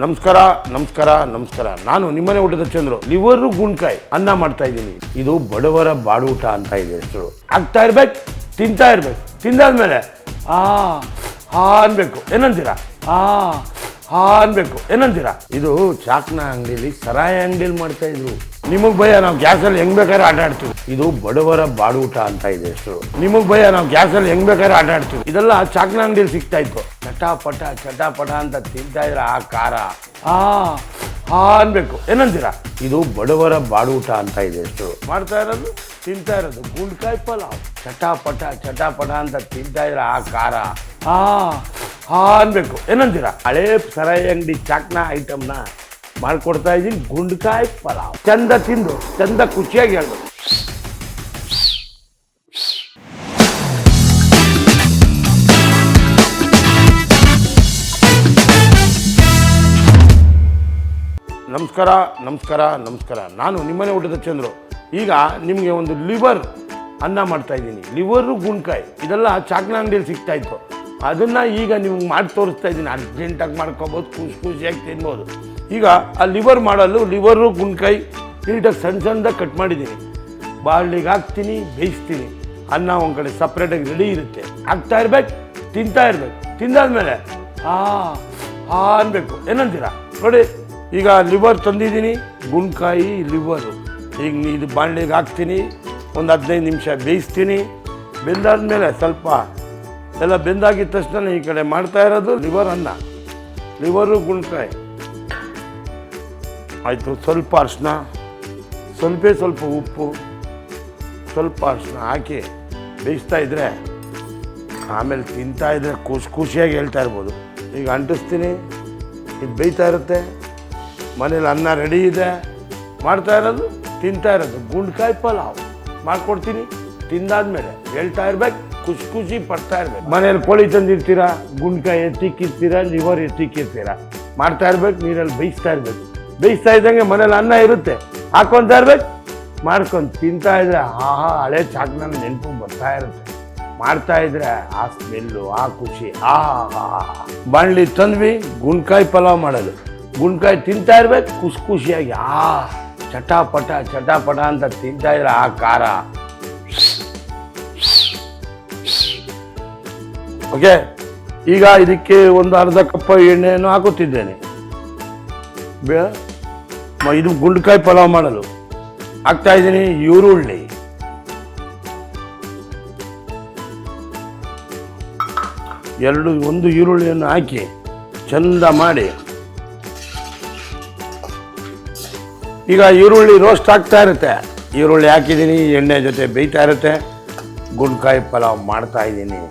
ನಮಸ್ಕಾರ ನಮಸ್ಕಾರ ನಮಸ್ಕಾರ. ನಾನು ನಿಮ್ಮನೆ ಊಟದ ಚಂದ್ರು. ಲಿವರು ಗುಂಡ್ಕಾಯಿ ಅನ್ನ ಮಾಡ್ತಾ ಇದ್ದೀನಿ. ಇದು ಬಡವರ ಬಾಡೂಟ ಅಂತ ಇದೆ ಹೆಸರು. ಆಗ್ತಾ ಇರ್ಬೇಕು, ತಿಂತಾ ಇರ್ಬೇಕು. ತಿಂದಾದ್ಮೇಲೆ ಅನ್ಬೇಕು. ಏನಂತೀರಾ? ಅನ್ಬೇಕು. ಏನಂತೀರಾ? ಇದು ಚಾಕ್ನ ಅಂಗಡಿಲಿ ಸರಾಯಿ ಅಂಗಡಿಲಿ ಮಾಡ್ತಾ ಇದ್ರು. ನಿಮಗ್ ಭಯ, ನಾವು ಗ್ಯಾಸಲ್ಲಿ ಹೆಂಗ್ ಬೇಕಾದ್ರೆ ಆಟ ಆಡ್ತೀವಿ. ಇದು ಬಡವರ ಬಾಡೂಟ ಅಂತ ಇದೆ ಹೆಸರು. ನಿಮಗ್ ಭಯ, ನಾವು ಗ್ಯಾಸಲ್ಲಿ ಹೆಂಗ್ ಬೇಕಾದ್ರೆ ಆಟ ಆಡ್ತೀವಿ. ಇದೆಲ್ಲ ಚಾಕ್ನ ಅಂಗಡಿಲಿ ಸಿಗ್ತಾ ಇತ್ತು. ಚಟಾಪಟ ಅಂತ ತಿಂತಾ ಇದ್ರ ಆ ಖಾರ ಅನ್ಬೇಕು. ಏನಂತೀರಾ? ಇದು ಬಡವರ ಬಾಡೂಟ ಅಂತ ಇದೆ ಹೆಸರು. ಮಾಡ್ತಾ ಇರೋದು, ತಿಂತಾ ಇರೋದು ಗುಂಡ್ಕಾಯಿ ಪಲಾವ್. ಚಟಾಪಟ ಅಂತ ತಿಂತಾ ಇದ್ರ ಆ ಖಾರ ಅನ್ಬೇಕು. ಏನಂತೀರಾ? ಹಳೇ ಸರಾಯಿ ಅಂಗಡಿ ಚಾಕ್ನ ಐಟಮ್ನ ಮಾಡ್ಕೊಡ್ತಾ ಇದ್ದೀನಿ. ಗುಂಡ್ಕಾಯಿ ಪಲಾವ್ ಚಂದ ತಿಂದು ಚಂದ ಖುಷಿಯಾಗಿ ಹೇಳ್ಬೇಕು. ನಮಸ್ಕಾರ ನಮಸ್ಕಾರ ನಮಸ್ಕಾರ. ನಾನು ನಿಮ್ಮನೆ ಊಟದ ಚಂದ್ರು. ಈಗ ನಿಮಗೆ ಒಂದು ಲಿವರ್ ಅನ್ನ ಮಾಡ್ತಾ ಇದ್ದೀನಿ. ಲಿವರು ಗುಂಡ್ಕಾಯಿ ಇದೆಲ್ಲ ಚಾಕ್ನ ಅಂಗಡಿಯಲ್ಲಿ ಸಿಗ್ತಾ ಇತ್ತು. ಅದನ್ನು ಈಗ ನಿಮ್ಗೆ ಮಾಡಿ ತೋರಿಸ್ತಾ ಇದ್ದೀನಿ. ಅರ್ಜೆಂಟಾಗಿ ಮಾಡ್ಕೊಬೋದು, ಖುಷಿಯಾಗಿ ತಿನ್ಬೋದು. ಈಗ ಆ ಲಿವರ್ ಮಾಡಲು ಲಿವರು ಗುಂಡ್ಕಾಯಿ ನೀಟಾಗಿ ಸಣ್ಣದಾಗಿ ಕಟ್ ಮಾಡಿದ್ದೀನಿ. ಬಾಳ್ಲಿಗೆ ಹಾಕ್ತೀನಿ, ಬೇಯಿಸ್ತೀನಿ. ಅನ್ನ ಒಂದು ಕಡೆ ಸಪ್ರೇಟಾಗಿ ರೆಡಿ ಇರುತ್ತೆ. ಹಾಕ್ತಾ ಇರ್ಬೇಕು, ತಿಂತಾ ಇರ್ಬೇಕು. ತಿಂದಾದ್ಮೇಲೆ ಅನ್ಬೇಕು. ಏನಂತೀರಾ? ನೋಡಿ, ಈಗ ಲಿವರ್ ತಂದಿದ್ದೀನಿ, ಗುಂಡ್ಕಾಯಿ ಲಿವರು. ಈಗ ಇದು ಬಾಣಲೆಗೆ ಹಾಕ್ತೀನಿ, ಒಂದು 15 ನಿಮಿಷ ಬೇಯಿಸ್ತೀನಿ. ಬೆಂದಾದ್ಮೇಲೆ ಸ್ವಲ್ಪ ಎಲ್ಲ ಬೆಂದಾಗಿದ್ದ ತಕ್ಷಣ ಈ ಕಡೆ ಮಾಡ್ತಾ ಇರೋದು ಲಿವರ್ ಅನ್ನ, ಲಿವರು ಗುಂಡ್ಕಾಯಿ ಆಯಿತು. ಸ್ವಲ್ಪ ಅರಿಶಿನ, ಸ್ವಲ್ಪ ಉಪ್ಪು, ಸ್ವಲ್ಪ ಅರಿಶಿನ ಹಾಕಿ ಬೇಯಿಸ್ತಾ ಇದ್ದರೆ ಆಮೇಲೆ ತಿಂತಾ ಇದ್ದರೆ ಖುಷಿಯಾಗಿ ಹೇಳ್ತಾ ಇರ್ಬೋದು. ಈಗ ಅಂಟಿಸ್ತೀನಿ, ಇದು ಬೇಯ್ತಾ ಇರುತ್ತೆ. ಮನೇಲಿ ಅನ್ನ ರೆಡಿ ಇದೆ. ಮಾಡ್ತಾ ಇರೋದು, ತಿಂತಾ ಇರೋದು ಗುಂಡ್ಕಾಯಿ ಪಲಾವ್ ಮಾಡ್ಕೊಡ್ತೀನಿ. ತಿಂದಾದ್ಮೇಲೆ ಹೇಳ್ತಾ ಇರ್ಬೇಕು, ಖುಷಿ ಪಡ್ತಾ ಇರ್ಬೇಕು. ಮನೇಲಿ ಕೋಳಿ ತಂದಿರ್ತೀರಾ, ಗುಂಡ್ಕಾಯಿ ಎತ್ತಿಕ್ಕಿರ್ತೀರಾ, ಲಿವರ್ ಎತ್ತಿಕ್ಕಿರ್ತೀರಾ. ಮಾಡ್ತಾ ಇರ್ಬೇಕು, ನೀರಲ್ಲಿ ಬೇಯಿಸ್ತಾ ಇರ್ಬೇಕು. ಬೇಯಿಸ್ತಾ ಇದ್ದಂಗೆ ಮನೇಲಿ ಅನ್ನ ಇರುತ್ತೆ, ಹಾಕ್ಕೊತಾ ಇರ್ಬೇಕು. ಮಾಡ್ಕೊಂಡು ತಿಂತಾ ಇದ್ರೆ ಹಳೆ ಚಾಕ್ನ ನೆನಪು ಬರ್ತಾ ಇರುತ್ತೆ. ಮಾಡ್ತಾ ಇದ್ರೆ ಆ ಸ್ಮೆಲ್ಲು, ಆ ಖುಷಿ. ಬಾಣಲಿ ತಂದ್ವಿ ಗುಂಡ್ಕಾಯಿ ಪಲಾವ್ ಮಾಡಲು. ಗುಂಡ್ಕಾಯಿ ತಿಂತಾ ಇರ್ಬೇಕು, ಖುಷಿಯಾಗಿ. ಚಟಾಪಟ ಅಂತ ತಿಂತಾ ಇದ್ರೆ ಆ ಖಾರ. ಓಕೆ, ಈಗ ಇದಕ್ಕೆ ಒಂದು ಅರ್ಧ ಕಪ್ ಎಣ್ಣೆಯನ್ನು ಹಾಕುತ್ತಿದ್ದೇನೆ. ಇದು ಗುಂಡ್ಕಾಯಿ ಪಲಾವ್ ಮಾಡಲು ಹಾಕ್ತಾ ಇದ್ದೀನಿ ಈರುಳ್ಳಿ, ಒಂದು ಈರುಳ್ಳಿಯನ್ನು ಹಾಕಿ ಚಂದ ಮಾಡಿ. ಈಗ ಈರುಳ್ಳಿ ರೋಸ್ಟ್ ಆಗ್ತಾ ಇರುತ್ತೆ. ಈರುಳ್ಳಿ ಹಾಕಿದ್ದೀನಿ, ಎಣ್ಣೆ ಜೊತೆ ಬೇಯ್ತಾ ಇರುತ್ತೆ. ಗುಂಡ್ಕಾಯಿ ಪಲಾವ್ ಮಾಡ್ತಾ ಇದ್ದೀನಿ.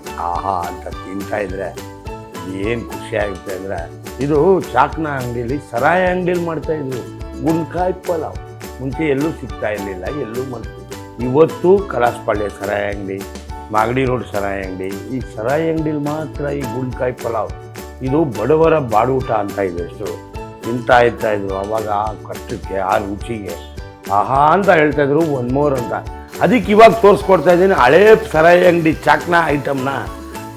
ಅಂತ ತಿಂತಾ ಇದ್ರೆ ಏನು ಖುಷಿ ಆಗುತ್ತೆ ಅಂದರೆ, ಇದು ಚಾಕ್ನ ಅಂಗಡಿಲಿ ಸರಾಯಿ ಅಂಗಡಿಲಿ ಮಾಡ್ತಾ ಇದ್ರು ಗುಂಡ್ಕಾಯಿ ಪಲಾವ್. ಮುಂಚೆ ಎಲ್ಲೂ ಸಿಗ್ತಾ ಇರಲಿಲ್ಲ, ಎಲ್ಲೂ ಇವತ್ತು ಕಲಾಸಪಾಳ್ಯ ಸರಾಯಿ ಅಂಗಡಿ, ಮಾಗಡಿ ರೋಡ್ ಸರಾಯಿ ಅಂಗಡಿ, ಈ ಸರಾಯಿ ಅಂಗಡಿಲಿ ಮಾತ್ರ ಈ ಗುಂಡ್ಕಾಯಿ ಪಲಾವ್. ಇದು ಬಡವರ ಬಾಡೂಟ ಅಂತ ಇದೆ ಹೆಸರು. ತಿಂತಾ ಇದ್ರು ಅವಾಗ ಆ ಕಷ್ಟಕ್ಕೆ, ಆ ರುಚಿಗೆ ಅಂತ ಹೇಳ್ತಾ ಇದ್ರು. ಒನ್ ಮೋರ್ ಅಂತ. ಅದಕ್ಕೆ ಇವಾಗ ತೋರಿಸ್ಕೊಡ್ತಾ ಇದ್ದೀನಿ. ಹಳೇ ಸರಾಯಿ ಅಂಗಡಿ ಚಾಕ್ನ ಐಟಮ್ನ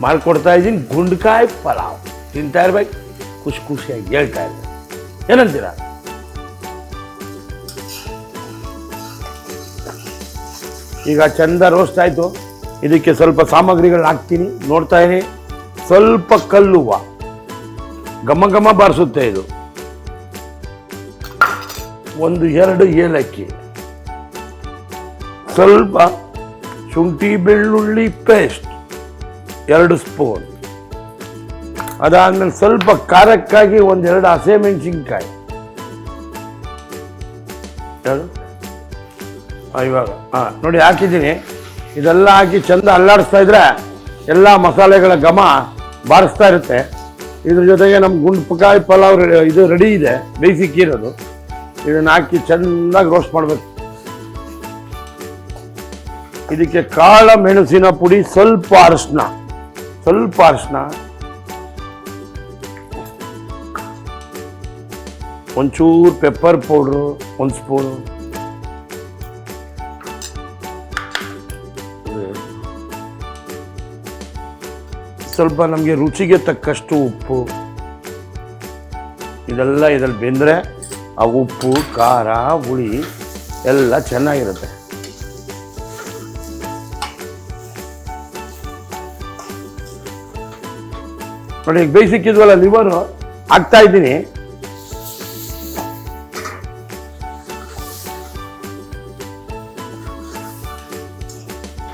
ಮಾಡ್ಕೊಡ್ತಾ ಇದ್ದೀನಿ. ಗುಂಡ್ಕಾಯಿ ಪಲಾವ್ ತಿಂತಾ ಇರ್ಬೇಕು, ಖುಷಿಯಾಗಿ ಹೇಳ್ತಾ ಇರ್ಬೇಕು. ಏನಂತೀರಾ? ಈಗ ಚಂದ ರೋಸ್ಟ್ ಆಯಿತು. ಇದಕ್ಕೆ ಸ್ವಲ್ಪ ಸಾಮಗ್ರಿಗಳು ಹಾಕ್ತೀನಿ. ನೋಡ್ತಾ ಇದೀನಿ, ಸ್ವಲ್ಪ ಕಲ್ಲುವ ಘಮ ಬಾರಿಸುತ್ತೆ ಇದು. 1-2 ಏಲಕ್ಕಿ, ಸ್ವಲ್ಪ ಶುಂಠಿ ಬೆಳ್ಳುಳ್ಳಿ ಪೇಸ್ಟ್ 2 ಸ್ಪೂನ್. ಅದಾದ್ಮೇಲೆ ಸ್ವಲ್ಪ ಖಾರಕ್ಕಾಗಿ 1-2 ಹಸಿಮೆಣಸಿನ್ಕಾಯಿ. ಇವಾಗ ನೋಡಿ ಹಾಕಿದ್ದೀನಿ. ಇದೆಲ್ಲ ಹಾಕಿ ಚಂದ ಅಲ್ಲಾಡಿಸ್ತಾ ಇದ್ರೆ ಎಲ್ಲ ಮಸಾಲೆಗಳ ಘಮ ಬಾರಿಸ್ತಾ ಇರುತ್ತೆ. ಇದ್ರ ಜೊತೆಗೆ ನಮ್ಮ ಗುಂಡ್ಕಾಯಿ ಪಲಾವ್ ಇದು ರೆಡಿ ಇದೆ, ಬೇಯಿಸಿಕ್ಕಿರೋದು. ಇದನ್ನು ಹಾಕಿ ಚೆನ್ನಾಗಿ ರೋಸ್ಟ್ ಮಾಡಬೇಕು. ಇದಕ್ಕೆ ಕಾಳ ಮೆಣಸಿನ ಪುಡಿ, ಸ್ವಲ್ಪ ಅರಿಶಿನ, ಒಂಚೂರು ಪೆಪ್ಪರ್ ಪೌಡ್ರು 1 ಸ್ಪೂನು, ಸ್ವಲ್ಪ ನಮಗೆ ರುಚಿಗೆ ತಕ್ಕಷ್ಟು ಉಪ್ಪು, ಇದೆಲ್ಲ ಇದ್ರಲ್ಲಿ ಬೆಂದರೆ ಆ ಉಪ್ಪು ಖಾರ ಹುಳಿ ಎಲ್ಲ ಚೆನ್ನಾಗಿರುತ್ತೆ. ನೋಡಿ ಈಗ ಬೇಯಿಸಿಕ್ಕಿದ್ವಲ್ಲ ಲಿವರು ಹಾಕ್ತಾ ಇದ್ದೀನಿ.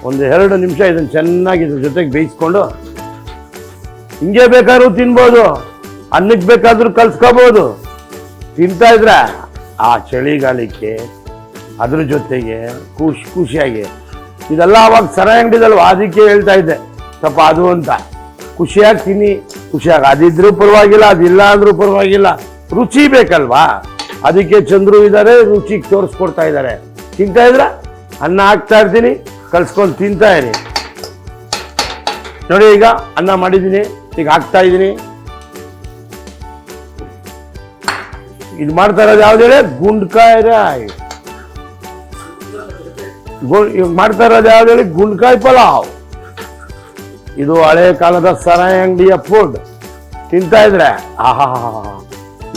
ಒಂದು 2 ನಿಮಿಷ ಇದನ್ನು ಚೆನ್ನಾಗಿ ಇದ್ರ ಜೊತೆಗೆ ಬೇಯಿಸ್ಕೊಂಡು ಹಿಂಗೆ ಬೇಕಾದ್ರೂ ತಿನ್ಬೋದು, ಅನ್ನಕ್ಕೆ ಬೇಕಾದ್ರೂ ಕಲ್ಸ್ಕೋಬೋದು. ತಿಂತಾ ಇದ್ರೆ ಆ ಚಳಿಗಾಲಕ್ಕೆ ಅದ್ರ ಜೊತೆಗೆ ಖುಷಿಯಾಗಿ ಇದೆಲ್ಲ ಅವಾಗ ಸರಾಯಿ ಅಂಗಡಿದಲ್ವ, ಅದಕ್ಕೆ ಹೇಳ್ತಾ ಇದ್ದೆ ಸ್ವಲ್ಪ ಅದು ಅಂತ. ಖುಷಿಯಾಗಿ ತಿನ್ನಿ, ಖುಷಿಯಾಗಿ ಅದಿದ್ರೂ ಪರವಾಗಿಲ್ಲ, ಅದಿಲ್ಲ ಅಂದ್ರೂ ಪರವಾಗಿಲ್ಲ, ರುಚಿ ಬೇಕಲ್ವಾ. ಅದಕ್ಕೆ ಚಂದ್ರು ಇದ್ದಾರೆ, ರುಚಿಗೆ ತೋರಿಸ್ಕೊಡ್ತಾ ಇದ್ದಾರೆ. ತಿಂತಾ ಇದ್ರ ಅನ್ನ ಹಾಕ್ತಾ ಇರ್ತೀನಿ, ಕಲ್ಸ್ಕೊಂಡು ತಿಂತಾ ಇರಿ. ನೋಡಿ ಈಗ ಅನ್ನ ಮಾಡಿದ್ದೀನಿ, ಈಗ ಹಾಕ್ತಾ ಇದ್ದೀನಿ. ಇದು ಮಾಡ್ತಾ ಇರೋದು ಯಾವ್ದು ಹೇಳಿ, ಗುಂಡ್ಕಾಯಿ ರಾಯ್. ಈಗ ಮಾಡ್ತಾ ಇರೋದು ಯಾವ್ದು ಹೇಳಿ, ಗುಂಡ್ಕಾಯಿ ಪಲಾವ್. ಇದು ಹಳೆ ಕಾಲದ ಸರಾಯಿ ಅಂಗಡಿಯ ಫುಡ್. ತಿಂತಾ ಇದ್ರೆ ಆಹಾ,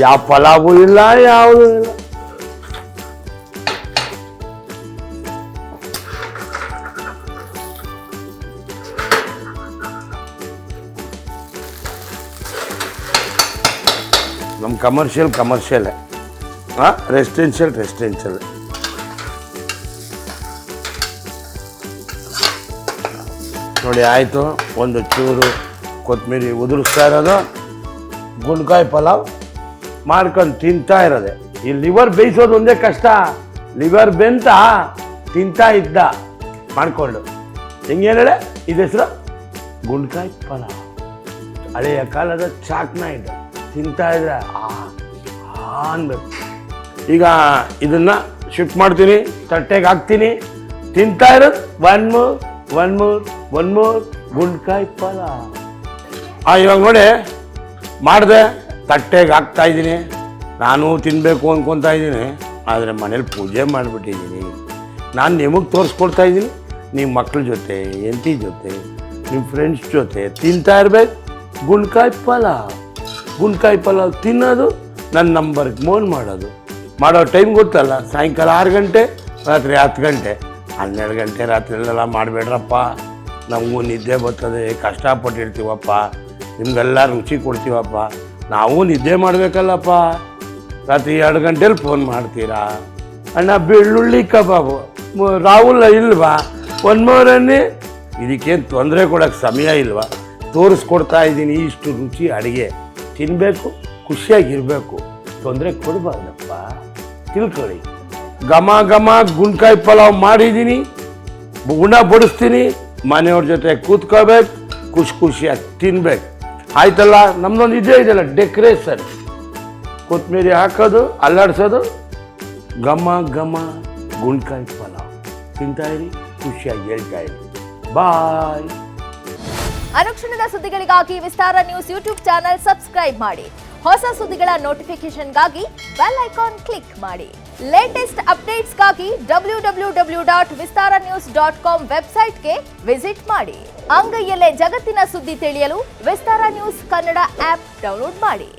ಯಾವ ಪಲಾವು ಇಲ್ಲ, ಯಾವುದು ಇಲ್ಲ. ನಮ್ಮ ಕಮರ್ಷಿಯಲ್ ರೆಸಿಡೆನ್ಷಿಯಲ್. ನೋಡಿ ಆಯಿತು. ಒಂದು ಚೂರು ಕೊತ್ತಂಬರಿ ಉದುರಿಸ್ತಾ ಇರೋದು, ಗುಂಡ್ಕಾಯಿ ಪಲಾವ್ ಮಾಡ್ಕೊಂಡು ತಿಂತಾ ಇರೋದೆ. ಈ ಲಿವರ್ ಬೇಯಿಸೋದು ಒಂದೇ ಕಷ್ಟ. ಲಿವರ್ ಬೆಂತ ತಿಂತಾ ಇದ್ದ ಮಾಡಿಕೊಂಡು. ಹೆಂಗೇನೇಳೆ ಇದು ಹೆಸರು ಗುಂಡ್ಕಾಯಿ ಪಲಾವ್. ಹಳೆಯ ಕಾಲದ ಚಾಕ್ನ ಇದು. ತಿಂತಾ ಇದ್ರೆ ಅನ್ಬೇಕು. ಈಗ ಇದನ್ನ ಶಿಫ್ಟ್ ಮಾಡ್ತೀನಿ, ತಟ್ಟೆಗೆ ಹಾಕ್ತೀನಿ. ತಿಂತಾ ಇರೋದು ಒನ್ ಮೋರ್ ಗುಂಡ್ಕಾಯಿ ಪಲಾವ್. ಇವಾಗ ನೋಡಿ ಮಾಡಿದೆ, ತಟ್ಟೆಗೆ ಹಾಕ್ತಾ ಇದ್ದೀನಿ. ನಾನು ತಿನ್ನಬೇಕು ಅಂದ್ಕೊತಾ ಇದ್ದೀನಿ, ಆದರೆ ಮನೇಲಿ ಪೂಜೆ ಮಾಡಿಬಿಟ್ಟಿದ್ದೀನಿ. ನಾನು ನಿಮಗೆ ತೋರಿಸ್ಕೊಡ್ತಾ ಇದ್ದೀನಿ. ನಿಮ್ಮ ಮಕ್ಳ ಜೊತೆ, ಹೆಂಡತಿ ಜೊತೆ, ನಿಮ್ಮ ಫ್ರೆಂಡ್ಸ್ ಜೊತೆ ತಿಂತಾ ಇರ್ಬೇಕು ಗುಂಡ್ಕಾಯಿ ಪಲಾವ್ ತಿನ್ನೋದು. ನನ್ನ ನಂಬರ್ಗೆ ಫೋನ್ ಮಾಡೋದು. ಮಾಡೋ ಟೈಮ್ ಗೊತ್ತಲ್ಲ, ಸಾಯಂಕಾಲ 6 ಗಂಟೆ, ರಾತ್ರಿ 10 ಗಂಟೆ, 12 ಗಂಟೆ ರಾತ್ರಿಯಲ್ಲೆಲ್ಲ ಮಾಡಬೇಡ್ರಪ್ಪ. ನಮಗೂ ನಿದ್ದೆ ಬರ್ತದೆ, ಕಷ್ಟಪಟ್ಟಿರ್ತೀವಪ್ಪ, ನಿಮಗೆಲ್ಲ ರುಚಿ ಕೊಡ್ತೀವಪ್ಪ, ನಾವು ನಿದ್ದೆ ಮಾಡಬೇಕಲ್ಲಪ್ಪ. ರಾತ್ರಿ 2 ಗಂಟೆಲಿ ಫೋನ್ ಮಾಡ್ತೀರಾ, ಅಣ್ಣ ಬೆಳ್ಳುಳ್ಳಿ ಕಬಾಬು ರಾಹುಲ್ ಇಲ್ವಾ, ಒನ್ಮೋರನ್ನೇ. ಇದಕ್ಕೇನು ತೊಂದರೆ ಕೊಡೋಕ್ಕೆ ಸಮಯ ಇಲ್ವಾ? ತೋರಿಸ್ಕೊಡ್ತಾ ಇದ್ದೀನಿ. ಇಷ್ಟು ರುಚಿ ಅಡುಗೆ ತಿನ್ನಬೇಕು, ಖುಷಿಯಾಗಿರಬೇಕು, ತೊಂದರೆ ಕೊಡಬಾರ್ದಪ್ಪ. ತಿಳ್ಕೊಳ್ಳಿ. ಘಮ ಗುಂಡ್ಕಾಯಿ ಪಲಾವ್ ಮಾಡಿದ್ದೀನಿ, ಉಣ ಬಡಿಸ್ತೀನಿ. ಮನೆಯವ್ರ ಜೊತೆ ಕೂತ್ಕೋಬೇಕು, ಖುಷಿಯಾಗಿ ತಿನ್ಬೇಕು. ಆಯ್ತಲ್ಲ. ನಮ್ದೊಂದು ಇದೆಯಲ್ಲ ಡೆಕೋರೇಷನ್, ಕೊತ್ತಂಬರಿ ಹಾಕೋದು, ಅಲ್ಲಾಡ್ಸೋದು, ಘಮ ಗುಂಡ್ಕಾಯಿ ಪಲಾವ್ ತಿಂತಾ ಇರಿ, ಖುಷಿಯಾಗಿ ಹೇಳ್ತಾ ಇರಿ. ಬಾಯ್. ಅನುಕ್ಷಣದ ಸುದ್ದಿಗಳಿಗಾಗಿ ವಿಸ್ತಾರ ನ್ಯೂಸ್ ಯೂಟ್ಯೂಬ್ ಚಾನೆಲ್ ಸಬ್ಸ್ಕ್ರೈಬ್ ಮಾಡಿ. ಹೊಸ ಸುದ್ದಿಗಳ ನೋಟಿಫಿಕೇಶನ್ಗಾಗಿ ಬೆಲ್ ಐಕಾನ್ ಕ್ಲಿಕ್ ಮಾಡಿ. ಲೇಟೆಸ್ಟ್ ಅಪ್ಡೇಟ್ಸ್ಗಾಗಿ www.vistaranews.com ವೆಬ್ಸೈಟ್ಗೆ ವಿಸಿಟ್ ಮಾಡಿ. ಅಂಗೈಯಲ್ಲೇ ಜಗತ್ತಿನ ಸುದ್ದಿ ತಿಳಿಯಲು ವಿಸ್ತಾರ ನ್ಯೂಸ್ ಕನ್ನಡ ಆಪ್ ಡೌನ್ಲೋಡ್ ಮಾಡಿ.